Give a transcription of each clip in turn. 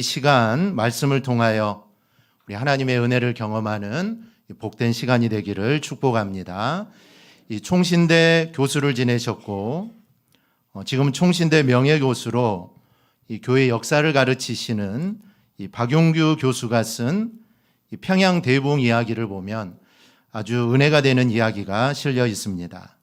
이 시간 말씀을 통하여 우리 하나님의 은혜를 경험하는 복된 시간이 되기를 축복합니다. 이 총신대 교수를 지내셨고 지금은 총신대 명예교수로 이 교회 역사를 가르치시는 이 박용규 교수가 쓴 이 평양 대붕 이야기를 보면 아주 은혜가 되는 이야기가 실려 있습니다.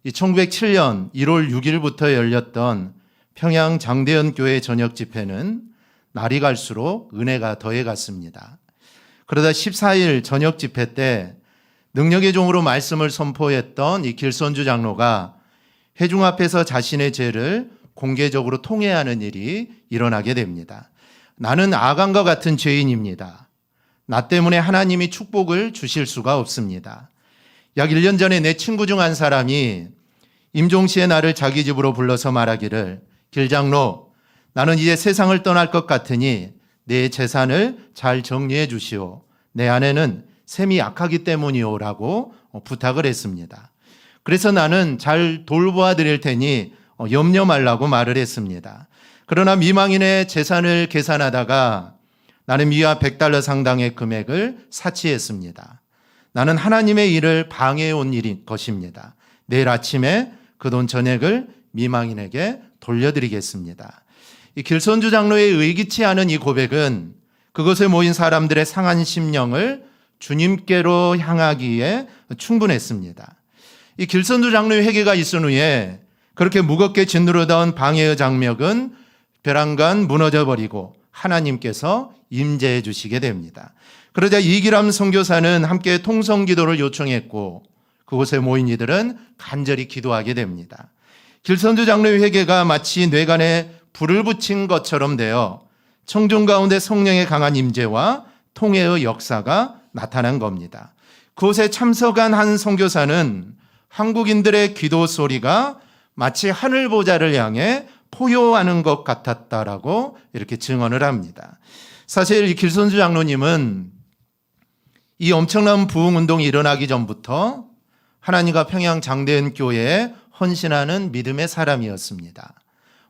이 1907년 1월 6일부터 열렸던 평양 장대현 교회 저녁 집회는 날이 갈수록 은혜가 더해갔습니다. 그러다 14일 저녁 집회 때 능력의 종으로 말씀을 선포했던 이 길선주 장로가 회중 앞에서 자신의 죄를 공개적으로 통회하는 일이 일어나게 됩니다. 나는 아간과 같은 죄인입니다. 나 때문에 하나님이 축복을 주실 수가 없습니다. 약 1년 전에 내 친구 중 한 사람이 임종시의 나를 자기 집으로 불러서 말하기를 길장로, 나는 이제 세상을 떠날 것 같으니 내 재산을 잘 정리해 주시오. 내 아내는 셈이 약하기 때문이오라고 부탁을 했습니다. 그래서 나는 잘 돌보아 드릴 테니 염려 말라고 말을 했습니다. 그러나 미망인의 재산을 계산하다가 나는 미화 100달러 상당의 금액을 사치했습니다. 나는 하나님의 일을 방해해 온 일인 것입니다. 내일 아침에 그 돈 전액을 미망인에게 돌려드리겠습니다. 이 길선주 장로의 의기치 않은 이 고백은 그것에 모인 사람들의 상한 심령을 주님께로 향하기에 충분했습니다. 이 길선주 장로의 회개가 있은 후에 그렇게 무겁게 짓누르던 방해의 장벽은 벼랑간 무너져 버리고 하나님께서 임재해 주시게 됩니다. 그러자 이기람 선교사는 함께 통성기도를 요청했고 그곳에 모인 이들은 간절히 기도하게 됩니다. 길선주 장로의 회개가 마치 뇌관에 불을 붙인 것처럼 되어 청중 가운데 성령의 강한 임재와 통회의 역사가 나타난 겁니다. 그곳에 참석한 한 선교사는 한국인들의 기도 소리가 마치 하늘 보좌를 향해 포효하는 것 같았다라고 이렇게 증언을 합니다. 사실 이 길선주 장로님은 이 엄청난 부흥운동이 일어나기 전부터 하나님과 평양 장대현 교회에 헌신하는 믿음의 사람이었습니다.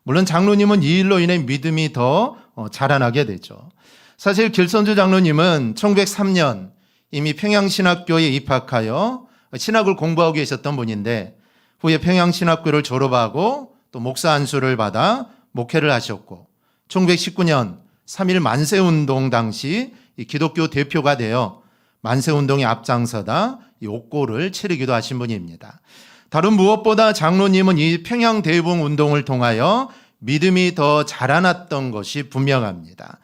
물론 장로님은 이 일로 인해 믿음이 더 자라나게 되죠. 사실 길선주 장로님은 1903년 이미 평양신학교에 입학하여 신학을 공부하고 계셨던 분인데 후에 평양신학교를 졸업하고 또 목사 안수를 받아 목회를 하셨고 1919년 3.1 만세운동 당시 기독교 대표가 되어 만세운동의 앞장서다 이 옥고를 치르기도 하신 분입니다. 다른 무엇보다 장로님은 이 평양 대붕 운동을 통하여 믿음이 더 자라났던 것이 분명합니다.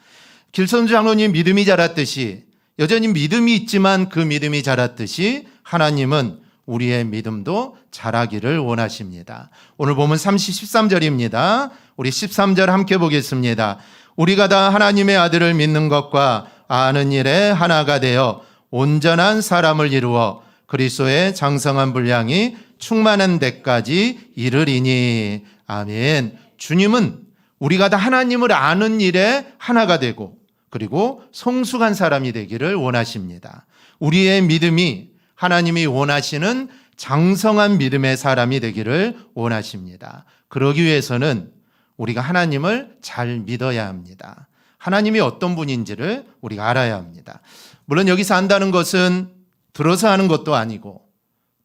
길선주 장로님 믿음이 자랐듯이 여전히 믿음이 있지만 그 믿음이 자랐듯이 하나님은 우리의 믿음도 자라기를 원하십니다. 오늘 보면 13절입니다. 우리 13절 함께 보겠습니다. 우리가 다 하나님의 아들을 믿는 것과 아는 일에 하나가 되어 온전한 사람을 이루어 그리스도의 장성한 분량이 충만한 데까지 이르리니. 아멘. 주님은 우리가 다 하나님을 아는 일에 하나가 되고 그리고 성숙한 사람이 되기를 원하십니다. 우리의 믿음이 하나님이 원하시는 장성한 믿음의 사람이 되기를 원하십니다. 그러기 위해서는 우리가 하나님을 잘 믿어야 합니다. 하나님이 어떤 분인지를 우리가 알아야 합니다. 물론 여기서 안다는 것은 들어서 하는 것도 아니고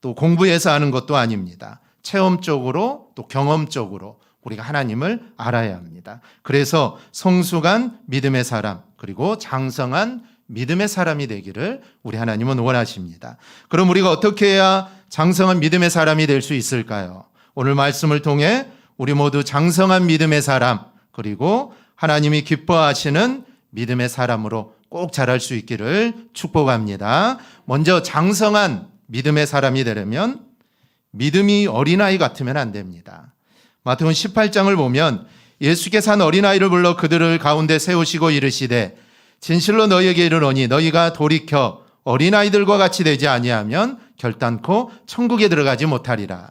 또 공부해서 하는 것도 아닙니다. 체험적으로 또 경험적으로 우리가 하나님을 알아야 합니다. 그래서 성숙한 믿음의 사람 그리고 장성한 믿음의 사람이 되기를 우리 하나님은 원하십니다. 그럼 우리가 어떻게 해야 장성한 믿음의 사람이 될 수 있을까요? 오늘 말씀을 통해 우리 모두 장성한 믿음의 사람 그리고 하나님이 기뻐하시는 믿음의 사람으로 꼭 자랄 수 있기를 축복합니다. 먼저 장성한 믿음의 사람이 되려면 믿음이 어린아이 같으면 안 됩니다. 마태복음 18장을 보면 예수께서 한 어린아이를 불러 그들을 가운데 세우시고 이르시되 진실로 너희에게 이르노니 너희가 돌이켜 어린아이들과 같이 되지 아니하면 결단코 천국에 들어가지 못하리라.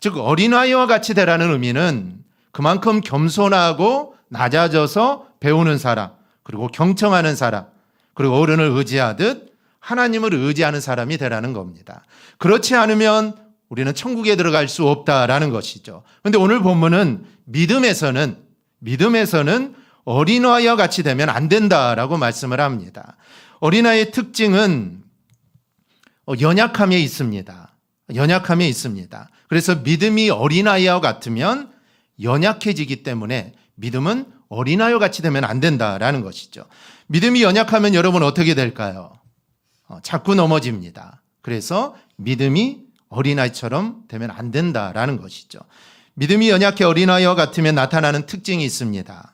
즉 어린아이와 같이 되라는 의미는 그만큼 겸손하고 낮아져서 배우는 사람 그리고 경청하는 사람 그리고 어른을 의지하듯 하나님을 의지하는 사람이 되라는 겁니다. 그렇지 않으면 우리는 천국에 들어갈 수 없다라는 것이죠. 그런데 오늘 본문은 믿음에서는 어린아이와 같이 되면 안 된다라고 말씀을 합니다. 어린아이의 특징은 연약함에 있습니다. 연약함에 있습니다. 그래서 믿음이 어린아이와 같으면 연약해지기 때문에 믿음은 어린아이와 같이 되면 안 된다라는 것이죠. 믿음이 연약하면 여러분 어떻게 될까요? 자꾸 넘어집니다. 그래서 믿음이 어린아이처럼 되면 안 된다라는 것이죠. 믿음이 연약해 어린아이와 같으면 나타나는 특징이 있습니다.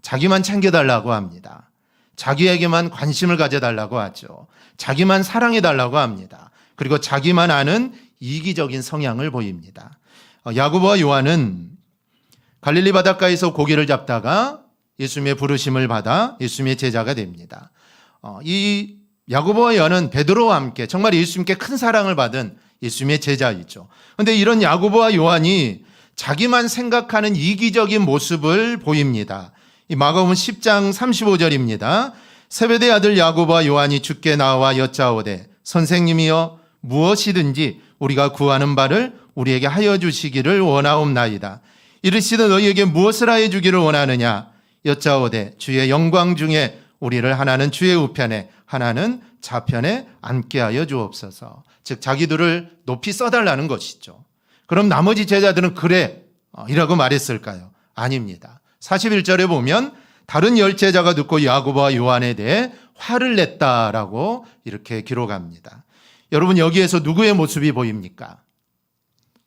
자기만 챙겨달라고 합니다. 자기에게만 관심을 가져달라고 하죠. 자기만 사랑해달라고 합니다. 그리고 자기만 아는 이기적인 성향을 보입니다. 야고보와 요한은 갈릴리 바닷가에서 고기를 잡다가 예수님의 부르심을 받아 예수님의 제자가 됩니다. 이 야고보와 요한은 베드로와 함께 정말 예수님께 큰 사랑을 받은 예수님의 제자이죠. 그런데 이런 야고보와 요한이 자기만 생각하는 이기적인 모습을 보입니다. 이 마가복음 10장 35절입니다. 세베대의 아들 야고보와 요한이 주께 나와 여짜오되 선생님이여 무엇이든지 우리가 구하는 바를 우리에게 하여 주시기를 원하옵나이다. 이르시되 너희에게 무엇을 하여 주기를 원하느냐 여짜오되 주의 영광 중에 우리를 하나는 주의 우편에 하나는 좌편에 앉게 하여 주옵소서. 즉 자기들을 높이 써달라는 것이죠. 그럼 나머지 제자들은 그래 이라고 말했을까요? 아닙니다. 41절에 보면 다른 10제자가 듣고 야고보와 요한에 대해 화를 냈다라고 이렇게 기록합니다. 여러분 여기에서 누구의 모습이 보입니까?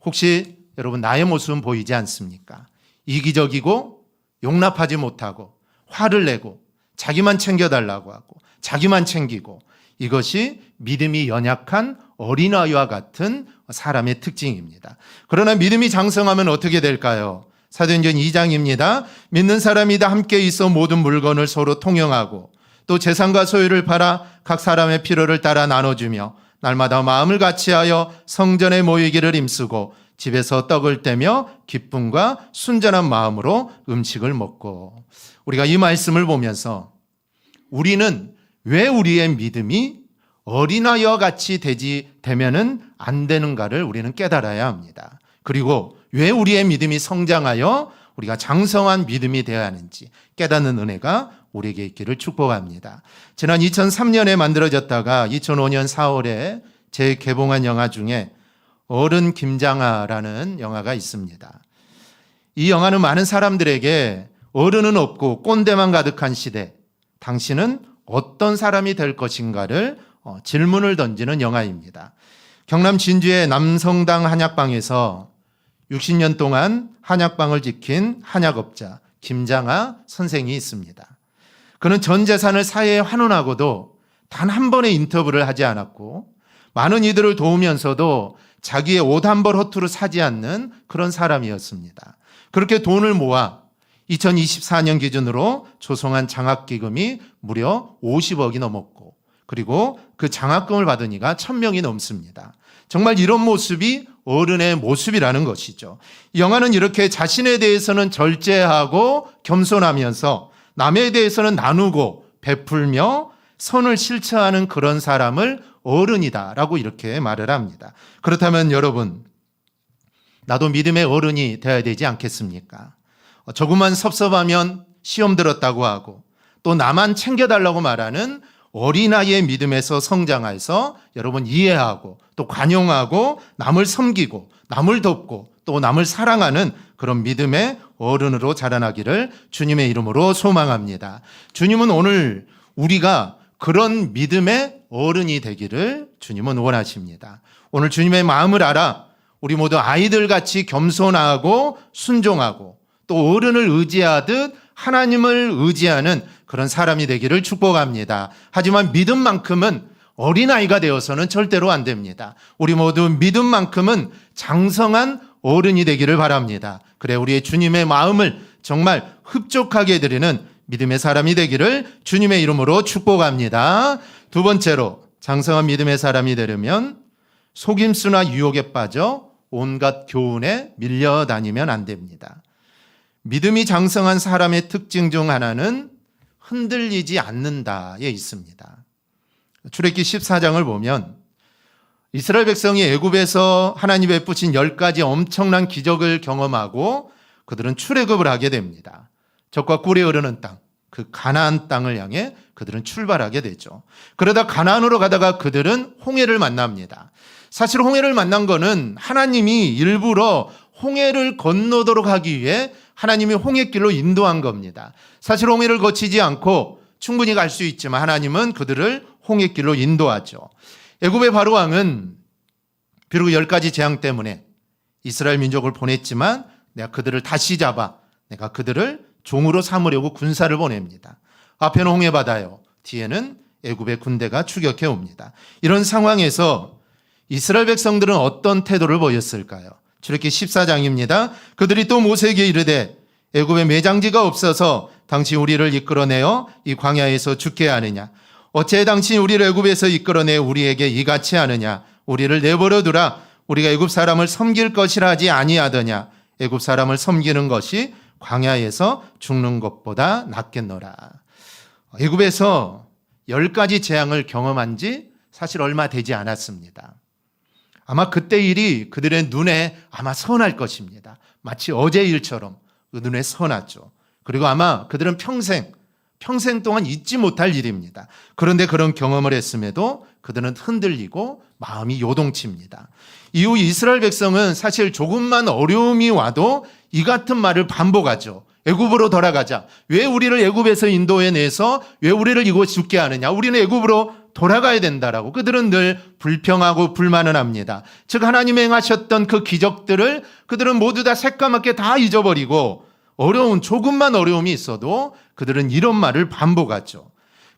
혹시 여러분 나의 모습은 보이지 않습니까? 이기적이고 용납하지 못하고 화를 내고 자기만 챙겨달라고 하고 자기만 챙기고 이것이 믿음이 연약한 어린아이와 같은 사람의 특징입니다. 그러나 믿음이 장성하면 어떻게 될까요? 사도행전 2장입니다. 믿는 사람이 다 함께 있어 모든 물건을 서로 통용하고 또 재산과 소유를 팔아 각 사람의 필요를 따라 나눠주며 날마다 마음을 같이하여 성전에 모이기를 힘쓰고 집에서 떡을 떼며 기쁨과 순전한 마음으로 음식을 먹고. 우리가 이 말씀을 보면서 우리는 왜 우리의 믿음이 어린아이와 같이 되면은 안 되는가를 우리는 깨달아야 합니다. 그리고 왜 우리의 믿음이 성장하여 우리가 장성한 믿음이 되어야 하는지 깨닫는 은혜가 우리에게 있기를 축복합니다. 지난 2003년에 만들어졌다가 2005년 4월에 재개봉한 영화 중에 어른 김장하라는 영화가 있습니다. 이 영화는 많은 사람들에게 어른은 없고 꼰대만 가득한 시대, 당신은 어떤 사람이 될 것인가를 질문을 던지는 영화입니다. 경남 진주의 남성당 한약방에서 60년 동안 한약방을 지킨 한약업자 김장하 선생이 있습니다. 그는 전 재산을 사회에 환원하고도 단 한 번의 인터뷰를 하지 않았고 많은 이들을 도우면서도 자기의 옷 한 벌 허투루 사지 않는 그런 사람이었습니다. 그렇게 돈을 모아 2024년 기준으로 조성한 장학기금이 무려 50억이 넘었고 그리고 그 장학금을 받은 이가 1000명이 넘습니다. 정말 이런 모습이 어른의 모습이라는 것이죠. 이 영화는 이렇게 자신에 대해서는 절제하고 겸손하면서 남에 대해서는 나누고 베풀며 선을 실천하는 그런 사람을 어른이다라고 이렇게 말을 합니다. 그렇다면 여러분, 나도 믿음의 어른이 되어야 되지 않겠습니까? 조금만 섭섭하면 시험 들었다고 하고 또 나만 챙겨달라고 말하는 어린아이의 믿음에서 성장해서 여러분 이해하고 또 관용하고 남을 섬기고 남을 돕고 또 남을 사랑하는 그런 믿음의 어른으로 자라나기를 주님의 이름으로 소망합니다. 주님은 오늘 우리가 그런 믿음의 어른이 되기를 주님은 원하십니다. 오늘 주님의 마음을 알아 우리 모두 아이들같이 겸손하고 순종하고 또 어른을 의지하듯 하나님을 의지하는 그런 사람이 되기를 축복합니다. 하지만 믿음만큼은 어린아이가 되어서는 절대로 안 됩니다. 우리 모두 믿음만큼은 장성한 어른이 되기를 바랍니다. 그래 우리의 주님의 마음을 정말 흡족하게 드리는 믿음의 사람이 되기를 주님의 이름으로 축복합니다. 두 번째로 장성한 믿음의 사람이 되려면 속임수나 유혹에 빠져 온갖 교훈에 밀려다니면 안 됩니다. 믿음이 장성한 사람의 특징 중 하나는 흔들리지 않는다에 있습니다. 출애굽기 14장을 보면 이스라엘 백성이 애굽에서 하나님이 베푸신 10가지 엄청난 기적을 경험하고 그들은 출애굽을 하게 됩니다. 적과 꿀이 흐르는 땅, 그 가나안 땅을 향해 그들은 출발하게 되죠. 그러다 가나안으로 가다가 그들은 홍해를 만납니다. 사실 홍해를 만난 거는 하나님이 일부러 홍해를 건너도록 하기 위해 하나님이 홍해길로 인도한 겁니다. 사실 홍해를 거치지 않고 충분히 갈 수 있지만 하나님은 그들을 홍해길로 인도하죠. 애굽의 바로왕은 비록 10가지 재앙 때문에 이스라엘 민족을 보냈지만 내가 그들을 다시 잡아 내가 그들을 종으로 삼으려고 군사를 보냅니다. 앞에는 홍해바다요, 뒤에는 애굽의 군대가 추격해 옵니다. 이런 상황에서 이스라엘 백성들은 어떤 태도를 보였을까요? 출애굽기 14장입니다. 그들이 또 모세에게 이르되 애굽에 매장지가 없어서 당신 우리를 이끌어내어 이 광야에서 죽게 하느냐? 어찌 당신이 우리를 애굽에서 이끌어내 우리에게 이같이 하느냐? 우리를 내버려 두라. 우리가 애굽 사람을 섬길 것이라 하지 아니하더냐? 애굽 사람을 섬기는 것이 광야에서 죽는 것보다 낫겠노라. 애굽에서 10가지 재앙을 경험한 지 사실 얼마 되지 않았습니다. 아마 그때 일이 그들의 눈에 아마 선할 것입니다. 마치 어제 일처럼 그 눈에 선하죠. 그리고 아마 그들은 평생 동안 잊지 못할 일입니다. 그런데 그런 경험을 했음에도 그들은 흔들리고 마음이 요동칩니다. 이후 이스라엘 백성은 사실 조금만 어려움이 와도 이 같은 말을 반복하죠. 애굽으로 돌아가자. 왜 우리를 애굽에서 인도해내서 왜 우리를 이곳 죽게 하느냐. 우리는 애굽으로 돌아가야 된다라고 그들은 늘 불평하고 불만을 합니다. 즉 하나님이 행하셨던 그 기적들을 그들은 모두 다 새까맣게 다 잊어버리고 조금만 어려움이 있어도 그들은 이런 말을 반복하죠.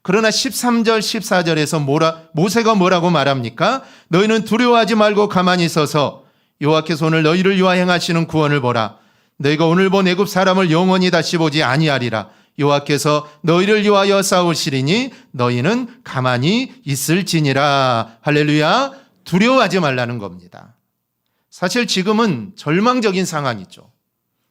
그러나 13절 14절에서 모세가 뭐라고 말합니까? 너희는 두려워하지 말고 가만히 서서 여호와께서 오늘 너희를 위하여 행하시는 구원을 보라. 너희가 오늘 본 애굽 사람을 영원히 다시 보지 아니하리라. 여호와께서 너희를 위하여 싸우시리니 너희는 가만히 있을지니라. 할렐루야. 두려워하지 말라는 겁니다. 사실 지금은 절망적인 상황이죠.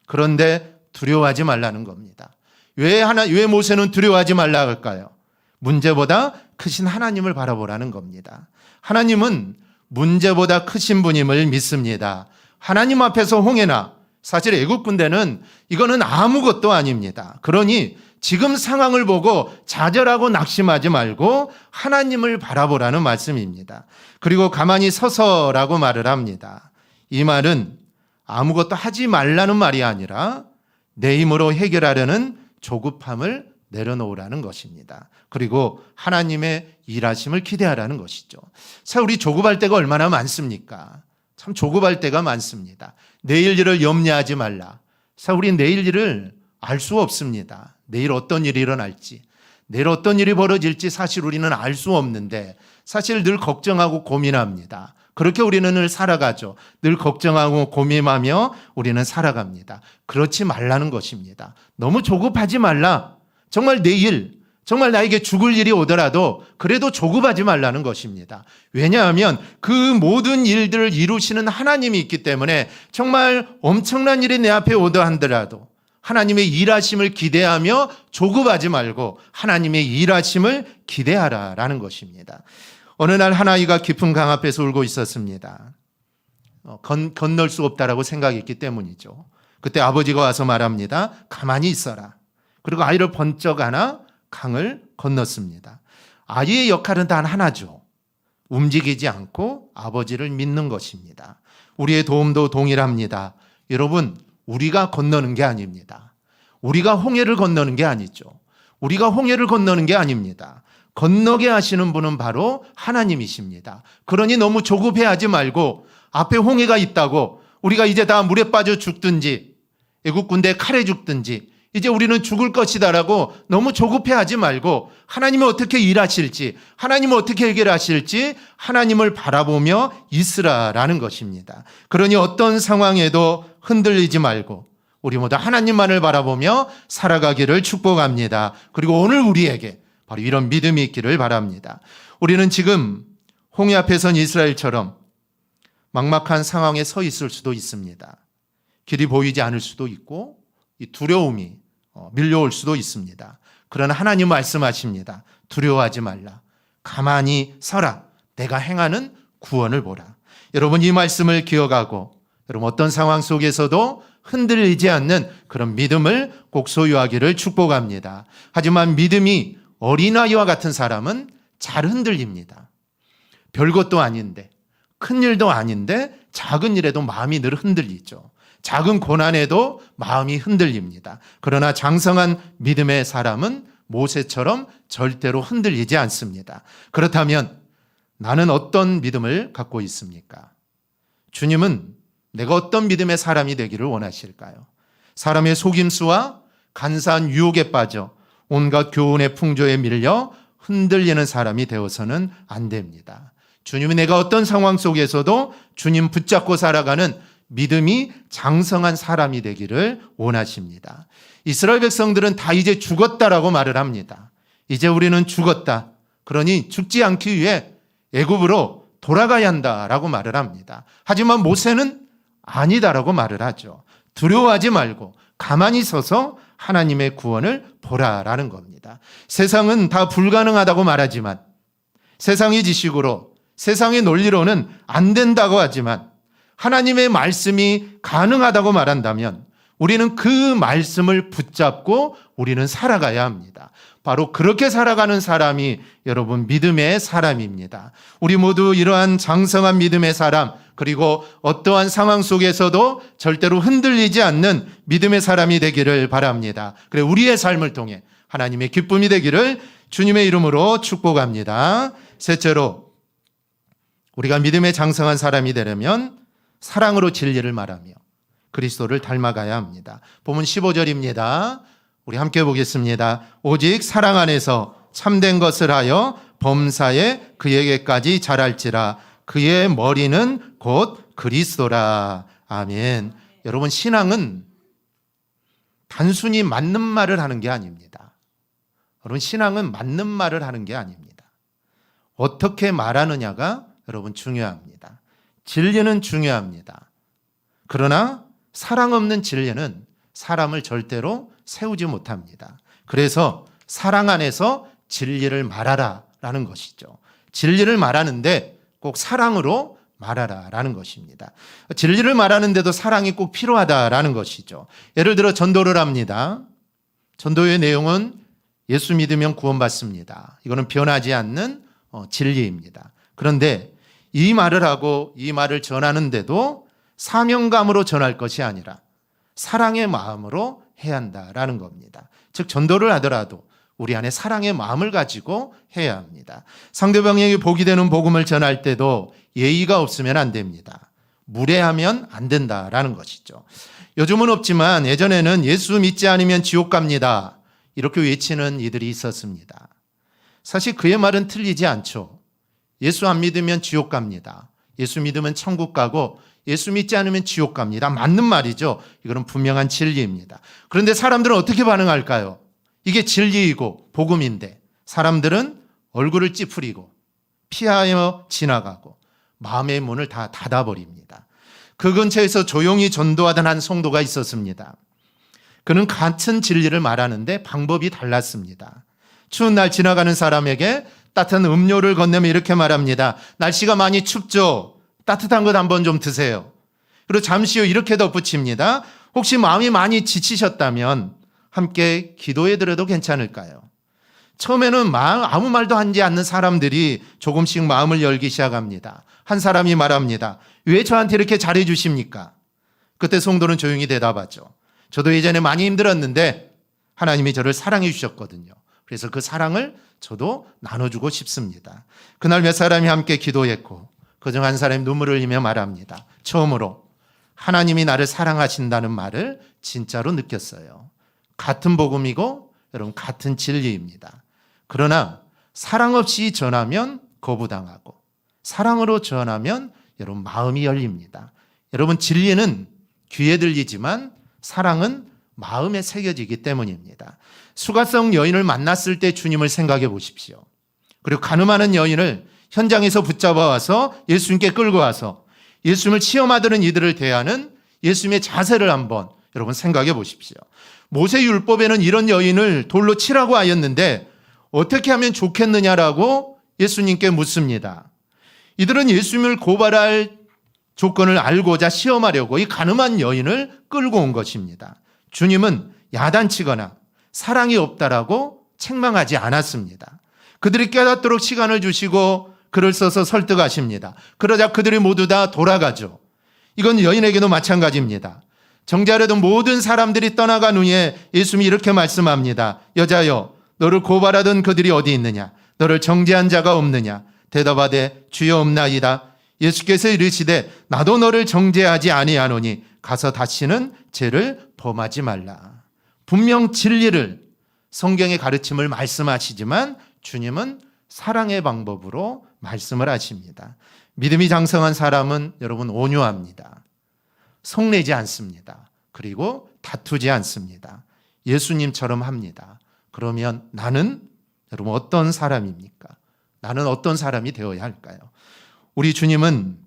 그런데 두려워하지 말라는 겁니다. 왜 모세는 두려워하지 말라 할까요? 문제보다 크신 하나님을 바라보라는 겁니다. 하나님은 문제보다 크신 분임을 믿습니다. 하나님 앞에서 홍해나 사실 애국 군대는 이거는 아무것도 아닙니다. 그러니 지금 상황을 보고 좌절하고 낙심하지 말고 하나님을 바라보라는 말씀입니다. 그리고 가만히 서서라고 말을 합니다. 이 말은 아무것도 하지 말라는 말이 아니라 내 힘으로 해결하려는 조급함을 내려놓으라는 것입니다. 그리고 하나님의 일하심을 기대하라는 것이죠. 자, 우리 조급할 때가 얼마나 많습니까? 참 조급할 때가 많습니다. 내일 일을 염려하지 말라. 자, 우리 내일 일을 알 수 없습니다. 내일 어떤 일이 일어날지, 내일 어떤 일이 벌어질지 사실 우리는 알 수 없는데 사실 늘 걱정하고 고민합니다. 그렇게 우리는 늘 살아가죠. 늘 걱정하고 고민하며 우리는 살아갑니다. 그렇지 말라는 것입니다. 너무 조급하지 말라. 정말 내일, 정말 나에게 죽을 일이 오더라도 그래도 조급하지 말라는 것입니다. 왜냐하면 그 모든 일들을 이루시는 하나님이 있기 때문에 정말 엄청난 일이 내 앞에 오더 한더라도 하나님의 일하심을 기대하며 조급하지 말고 하나님의 일하심을 기대하라라는 것입니다. 어느 날 한 아이가 깊은 강 앞에서 울고 있었습니다. 건널 수 없다라고 생각했기 때문이죠. 그때 아버지가 와서 말합니다. 가만히 있어라. 그리고 아이를 번쩍 안아 강을 건넜습니다. 아이의 역할은 단 하나죠. 움직이지 않고 아버지를 믿는 것입니다. 우리의 도움도 동일합니다. 여러분, 우리가 건너는 게 아닙니다. 우리가 홍해를 건너는 게 아니죠. 우리가 홍해를 건너는 게 아닙니다. 건너게 하시는 분은 바로 하나님이십니다. 그러니 너무 조급해하지 말고 앞에 홍해가 있다고 우리가 이제 다 물에 빠져 죽든지 애국 군대 칼에 죽든지 이제 우리는 죽을 것이다라고 너무 조급해하지 말고 하나님이 어떻게 일하실지 하나님이 어떻게 해결하실지 하나님을 바라보며 있으라라는 것입니다. 그러니 어떤 상황에도 흔들리지 말고 우리 모두 하나님만을 바라보며 살아가기를 축복합니다. 그리고 오늘 우리에게 바로 이런 믿음이 있기를 바랍니다. 우리는 지금 홍해 앞에 선 이스라엘처럼 막막한 상황에 서 있을 수도 있습니다. 길이 보이지 않을 수도 있고 이 두려움이 밀려올 수도 있습니다. 그러나 하나님 말씀하십니다. 두려워하지 말라. 가만히 서라. 내가 행하는 구원을 보라. 여러분 이 말씀을 기억하고 여러분 어떤 상황 속에서도 흔들리지 않는 그런 믿음을 꼭 소유하기를 축복합니다. 하지만 믿음이 어린아이와 같은 사람은 잘 흔들립니다. 별것도 아닌데, 큰 일도 아닌데 작은 일에도 마음이 늘 흔들리죠. 작은 고난에도 마음이 흔들립니다. 그러나 장성한 믿음의 사람은 모세처럼 절대로 흔들리지 않습니다. 그렇다면 나는 어떤 믿음을 갖고 있습니까? 주님은 내가 어떤 믿음의 사람이 되기를 원하실까요? 사람의 속임수와 간사한 유혹에 빠져 온갖 교훈의 풍조에 밀려 흔들리는 사람이 되어서는 안 됩니다. 주님이 내가 어떤 상황 속에서도 주님 붙잡고 살아가는 믿음이 장성한 사람이 되기를 원하십니다. 이스라엘 백성들은 다 이제 죽었다라고 말을 합니다. 이제 우리는 죽었다. 그러니 죽지 않기 위해 애굽으로 돌아가야 한다라고 말을 합니다. 하지만 모세는 아니다라고 말을 하죠. 두려워하지 말고 가만히 서서 하나님의 구원을 보라라는 겁니다. 세상은 다 불가능하다고 말하지만, 세상의 지식으로, 세상의 논리로는 안 된다고 하지만 하나님의 말씀이 가능하다고 말한다면 우리는 그 말씀을 붙잡고 우리는 살아가야 합니다. 바로 그렇게 살아가는 사람이 여러분 믿음의 사람입니다. 우리 모두 이러한 장성한 믿음의 사람, 그리고 어떠한 상황 속에서도 절대로 흔들리지 않는 믿음의 사람이 되기를 바랍니다. 그래 우리의 삶을 통해 하나님의 기쁨이 되기를 주님의 이름으로 축복합니다. 셋째로, 우리가 믿음의 장성한 사람이 되려면 사랑으로 진리를 말하며 그리스도를 닮아가야 합니다. 본문 15절입니다. 우리 함께 보겠습니다. 오직 사랑 안에서 참된 것을 하여 범사에 그에게까지 자랄지라. 그의 머리는 곧 그리스도라. 아멘. 여러분, 신앙은 단순히 맞는 말을 하는 게 아닙니다. 여러분, 신앙은 맞는 말을 하는 게 아닙니다. 어떻게 말하느냐가 여러분 중요합니다. 진리는 중요합니다. 그러나 사랑 없는 진리는 사람을 절대로 세우지 못합니다. 그래서 사랑 안에서 진리를 말하라 라는 것이죠. 진리를 말하는데 꼭 사랑으로 말하라라는 것입니다. 진리를 말하는데도 사랑이 꼭 필요하다라는 것이죠. 예를 들어 전도를 합니다. 전도의 내용은 예수 믿으면 구원받습니다. 이거는 변하지 않는 진리입니다. 그런데 이 말을 하고 이 말을 전하는데도 사명감으로 전할 것이 아니라 사랑의 마음으로 해야 한다라는 겁니다. 즉 전도를 하더라도 우리 안에 사랑의 마음을 가지고 해야 합니다. 상대방에게 복이 되는 복음을 전할 때도 예의가 없으면 안 됩니다. 무례하면 안 된다라는 것이죠. 요즘은 없지만 예전에는 예수 믿지 않으면 지옥 갑니다. 이렇게 외치는 이들이 있었습니다. 사실 그의 말은 틀리지 않죠. 예수 안 믿으면 지옥 갑니다. 예수 믿으면 천국 가고 예수 믿지 않으면 지옥 갑니다. 맞는 말이죠. 이거는 분명한 진리입니다. 그런데 사람들은 어떻게 반응할까요? 이게 진리이고 복음인데 사람들은 얼굴을 찌푸리고 피하여 지나가고 마음의 문을 다 닫아버립니다. 그 근처에서 조용히 전도하던 한 성도가 있었습니다. 그는 같은 진리를 말하는데 방법이 달랐습니다. 추운 날 지나가는 사람에게 따뜻한 음료를 건네며 이렇게 말합니다. 날씨가 많이 춥죠? 따뜻한 것 한번 좀 드세요. 그리고 잠시 후 이렇게 덧붙입니다. 혹시 마음이 많이 지치셨다면 함께 기도해드려도 괜찮을까요? 처음에는 아무 말도 하지 않는 사람들이 조금씩 마음을 열기 시작합니다. 한 사람이 말합니다. 왜 저한테 이렇게 잘해 주십니까? 그때 성도는 조용히 대답하죠. 저도 예전에 많이 힘들었는데 하나님이 저를 사랑해 주셨거든요. 그래서 그 사랑을 저도 나눠주고 싶습니다. 그날 몇 사람이 함께 기도했고 그중 한 사람이 눈물을 흘리며 말합니다. 처음으로 하나님이 나를 사랑하신다는 말을 진짜로 느꼈어요. 같은 복음이고 여러분 같은 진리입니다. 그러나 사랑 없이 전하면 거부당하고 사랑으로 전하면 여러분 마음이 열립니다. 여러분 진리는 귀에 들리지만 사랑은 마음에 새겨지기 때문입니다. 수가성 여인을 만났을 때 주님을 생각해 보십시오. 그리고 가늠하는 여인을 현장에서 붙잡아 와서 예수님께 끌고 와서 예수님을 시험하려는 이들을 대하는 예수님의 자세를 한번 여러분 생각해 보십시오. 모세 율법에는 이런 여인을 돌로 치라고 하였는데 어떻게 하면 좋겠느냐라고 예수님께 묻습니다. 이들은 예수님을 고발할 조건을 알고자 시험하려고 이 가늠한 여인을 끌고 온 것입니다. 주님은 야단치거나 사랑이 없다라고 책망하지 않았습니다. 그들이 깨닫도록 시간을 주시고 글을 써서 설득하십니다. 그러자 그들이 모두 다 돌아가죠. 이건 여인에게도 마찬가지입니다. 정죄하려던 모든 사람들이 떠나간 후에 예수님이 이렇게 말씀합니다. 여자여, 너를 고발하던 그들이 어디 있느냐? 너를 정죄한 자가 없느냐? 대답하되 주여 없나이다. 예수께서 이르시되 나도 너를 정죄하지 아니하노니 가서 다시는 죄를 범하지 말라. 분명 진리를, 성경의 가르침을 말씀하시지만 주님은 사랑의 방법으로 말씀을 하십니다. 믿음이 장성한 사람은 여러분 온유합니다. 성내지 않습니다. 그리고 다투지 않습니다. 예수님처럼 합니다. 그러면 나는 여러분 어떤 사람입니까? 나는 어떤 사람이 되어야 할까요? 우리 주님은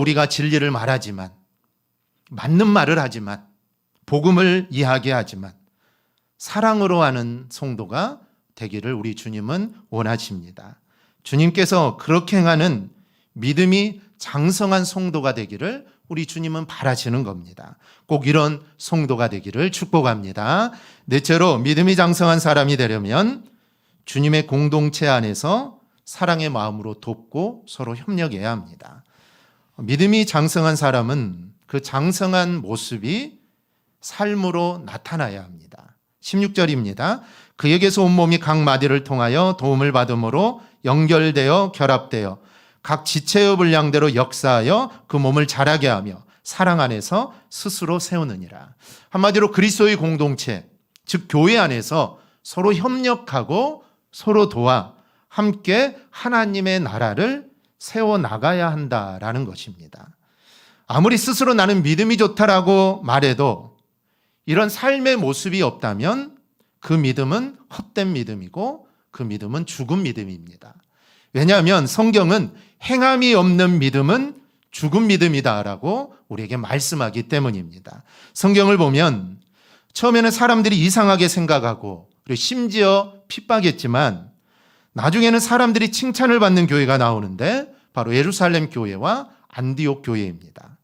우리가 진리를 말하지만, 맞는 말을 하지만, 복음을 이야기하지만 사랑으로 하는 성도가 되기를 우리 주님은 원하십니다. 주님께서 그렇게 행하는 믿음이 장성한 성도가 되기를 우리 주님은 바라시는 겁니다. 꼭 이런 성도가 되기를 축복합니다. 넷째로 믿음이 장성한 사람이 되려면 주님의 공동체 안에서 사랑의 마음으로 돕고 서로 협력해야 합니다. 믿음이 장성한 사람은 그 장성한 모습이 삶으로 나타나야 합니다. 16절입니다. 그에게서 온몸이 각 마디를 통하여 도움을 받음으로 연결되어 결합되어 각 지체의 분량대로 역사하여 그 몸을 자라게 하며 사랑 안에서 스스로 세우느니라. 한마디로 그리스도의 공동체, 즉 교회 안에서 서로 협력하고 서로 도와 함께 하나님의 나라를 세워나가야 한다라는 것입니다. 아무리 스스로 나는 믿음이 좋다라고 말해도 이런 삶의 모습이 없다면 그 믿음은 헛된 믿음이고 그 믿음은 죽은 믿음입니다. 왜냐하면 성경은 행함이 없는 믿음은 죽은 믿음이다라고 우리에게 말씀하기 때문입니다. 성경을 보면 처음에는 사람들이 이상하게 생각하고 그리고 심지어 핍박했지만 나중에는 사람들이 칭찬을 받는 교회가 나오는데 바로 예루살렘 교회와 안디옥 교회입니다.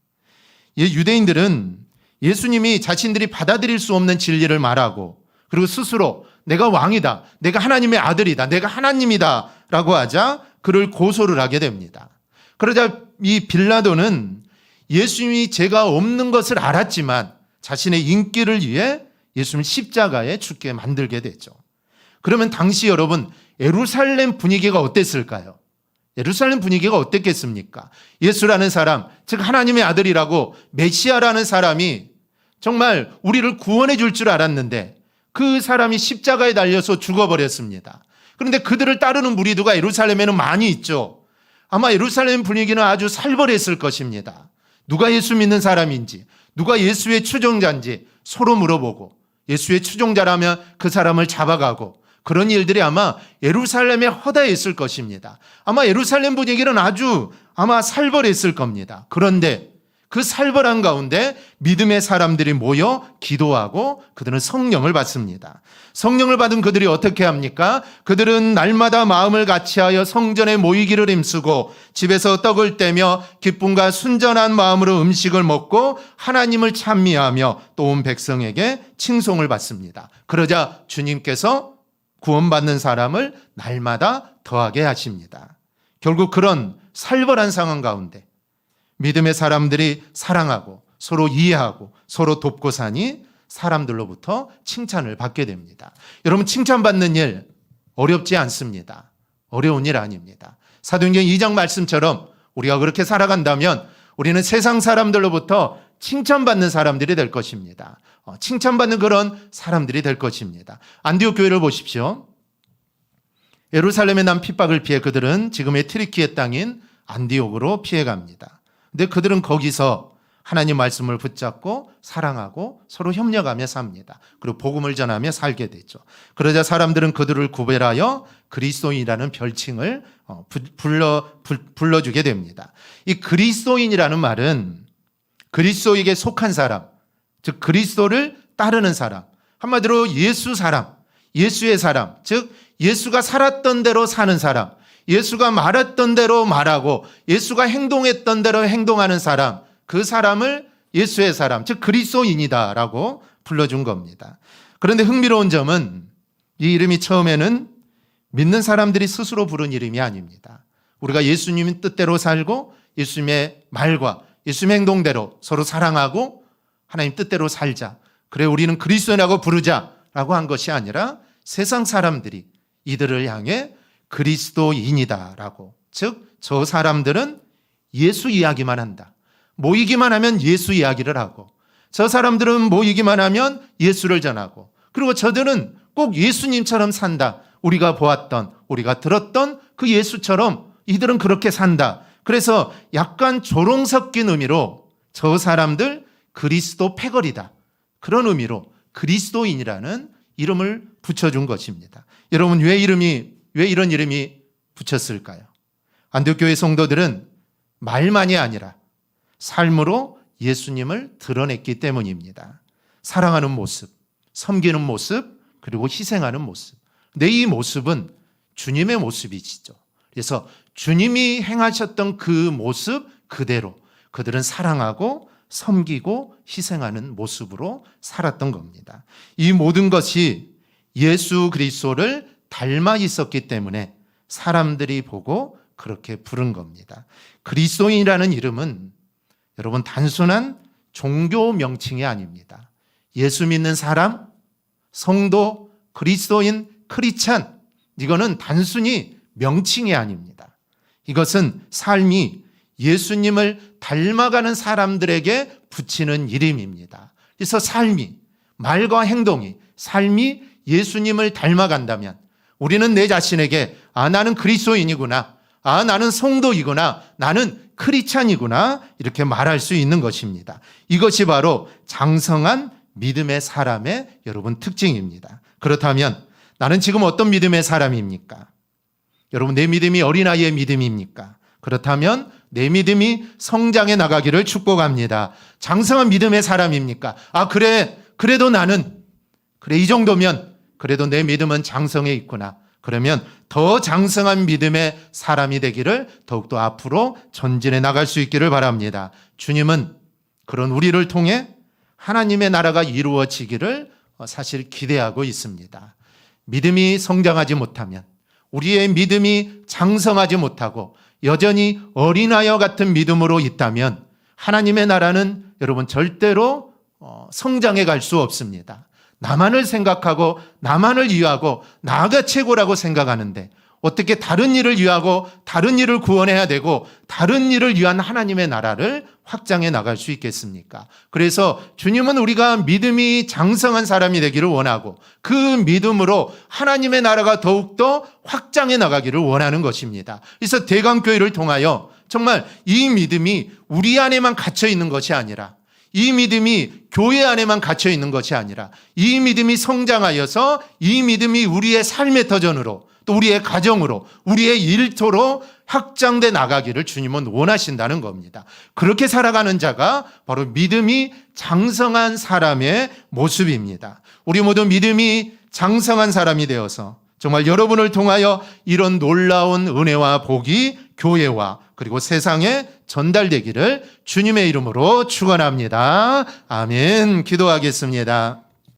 유대인들은 예수님이 자신들이 받아들일 수 없는 진리를 말하고 그리고 스스로 내가 왕이다, 내가 하나님의 아들이다, 내가 하나님이다 라고 하자 그를 고소를 하게 됩니다. 그러자 이 빌라도는 예수님이 죄가 없는 것을 알았지만 자신의 인기를 위해 예수님을 십자가에 죽게 만들게 되죠. 그러면 당시 여러분 예루살렘 분위기가 어땠을까요? 예루살렘 분위기가 어땠겠습니까? 예수라는 사람, 즉 하나님의 아들이라고 메시아라는 사람이 정말 우리를 구원해 줄 줄 알았는데 그 사람이 십자가에 달려서 죽어버렸습니다. 그런데 그들을 따르는 무리두가 예루살렘에는 많이 있죠. 아마 예루살렘 분위기는 아주 살벌했을 것입니다. 누가 예수 믿는 사람인지, 누가 예수의 추종자인지 서로 물어보고 예수의 추종자라면 그 사람을 잡아가고 그런 일들이 아마 예루살렘에 허다했을 것입니다. 아마 예루살렘 분위기는 아주 아마 살벌했을 겁니다. 그런데 그 살벌한 가운데 믿음의 사람들이 모여 기도하고 그들은 성령을 받습니다. 성령을 받은 그들이 어떻게 합니까? 그들은 날마다 마음을 같이하여 성전에 모이기를 힘쓰고 집에서 떡을 떼며 기쁨과 순전한 마음으로 음식을 먹고 하나님을 찬미하며 또 온 백성에게 칭송을 받습니다. 그러자 주님께서 구원받는 사람을 날마다 더하게 하십니다. 결국 그런 살벌한 상황 가운데 믿음의 사람들이 사랑하고 서로 이해하고 서로 돕고 사니 사람들로부터 칭찬을 받게 됩니다. 여러분 칭찬받는 일 어렵지 않습니다. 어려운 일 아닙니다. 사도행전 2장 말씀처럼 우리가 그렇게 살아간다면 우리는 세상 사람들로부터 칭찬받는 사람들이 될 것입니다. 칭찬받는 그런 사람들이 될 것입니다. 안디옥 교회를 보십시오. 예루살렘에 난 핍박을 피해 그들은 지금의 트리키의 땅인 안디옥으로 피해갑니다. 근데 그들은 거기서 하나님 말씀을 붙잡고 사랑하고 서로 협력하며 삽니다. 그리고 복음을 전하며 살게 되죠. 그러자 사람들은 그들을 구별하여 그리스도인이라는 별칭을 불러주게 됩니다. 이 그리스도인이라는 말은 그리스도에게 속한 사람, 즉 그리스도를 따르는 사람, 한마디로 예수 사람, 예수의 사람, 즉 예수가 살았던 대로 사는 사람, 예수가 말했던 대로 말하고 예수가 행동했던 대로 행동하는 사람, 그 사람을 예수의 사람, 즉 그리스도인이다라고 불러준 겁니다. 그런데 흥미로운 점은 이 이름이 처음에는 믿는 사람들이 스스로 부른 이름이 아닙니다. 우리가 예수님의 뜻대로 살고 예수님의 말과 예수님의 행동대로 서로 사랑하고 하나님 뜻대로 살자. 그래 우리는 그리스도인이라고 부르자라고 한 것이 아니라 세상 사람들이 이들을 향해 그리스도인이다라고, 즉 저 사람들은 예수 이야기만 한다. 모이기만 하면 예수 이야기를 하고, 저 사람들은 모이기만 하면 예수를 전하고, 그리고 저들은 꼭 예수님처럼 산다. 우리가 보았던, 우리가 들었던 그 예수처럼 이들은 그렇게 산다. 그래서 약간 조롱 섞인 의미로 저 사람들 그리스도 패거리다. 그런 의미로 그리스도인이라는 이름을 붙여준 것입니다. 여러분 왜 이런 이름이 붙였을까요? 안디옥 교회 성도들은 말만이 아니라 삶으로 예수님을 드러냈기 때문입니다. 사랑하는 모습, 섬기는 모습, 그리고 희생하는 모습. 근데 이 모습은 주님의 모습이시죠. 그래서 주님이 행하셨던 그 모습 그대로 그들은 사랑하고 섬기고 희생하는 모습으로 살았던 겁니다. 이 모든 것이 예수 그리스도를 닮아 있었기 때문에 사람들이 보고 그렇게 부른 겁니다. 그리스도인이라는 이름은 여러분 단순한 종교 명칭이 아닙니다. 예수 믿는 사람, 성도, 그리스도인, 크리스찬, 이거는 단순히 명칭이 아닙니다. 이것은 삶이 예수님을 닮아가는 사람들에게 붙이는 이름입니다. 그래서 삶이, 말과 행동이, 삶이 예수님을 닮아간다면 우리는 내 자신에게 나는 그리스도인이구나, 나는 성도이구나, 나는 크리스찬이구나 이렇게 말할 수 있는 것입니다. 이것이 바로 장성한 믿음의 사람의 여러분 특징입니다. 그렇다면 나는 지금 어떤 믿음의 사람입니까? 여러분 내 믿음이 어린아이의 믿음입니까? 그렇다면 내 믿음이 성장해 나가기를 축복합니다. 장성한 믿음의 사람입니까? 그래도 나는 이 정도면 그래도 내 믿음은 장성해 있구나. 그러면 더 장성한 믿음의 사람이 되기를 더욱더 앞으로 전진해 나갈 수 있기를 바랍니다. 주님은 그런 우리를 통해 하나님의 나라가 이루어지기를 사실 기대하고 있습니다. 믿음이 성장하지 못하면, 우리의 믿음이 장성하지 못하고 여전히 어린아이와 같은 믿음으로 있다면 하나님의 나라는 여러분 절대로 성장해 갈 수 없습니다. 나만을 생각하고 나만을 위하고 나가 최고라고 생각하는데 어떻게 다른 일을 위하고 다른 일을 구원해야 되고 다른 일을 위한 하나님의 나라를 확장해 나갈 수 있겠습니까? 그래서 주님은 우리가 믿음이 장성한 사람이 되기를 원하고 그 믿음으로 하나님의 나라가 더욱더 확장해 나가기를 원하는 것입니다. 그래서 대강교회를 통하여 정말 이 믿음이 우리 안에만 갇혀 있는 것이 아니라, 이 믿음이 교회 안에만 갇혀 있는 것이 아니라 이 믿음이 성장하여서 이 믿음이 우리의 삶의 터전으로, 또 우리의 가정으로, 우리의 일터로 확장돼 나가기를 주님은 원하신다는 겁니다. 그렇게 살아가는 자가 바로 믿음이 장성한 사람의 모습입니다. 우리 모두 믿음이 장성한 사람이 되어서 정말 여러분을 통하여 이런 놀라운 은혜와 복이 교회와 그리고 세상에 전달되기를 주님의 이름으로 축원합니다. 아멘. 기도하겠습니다.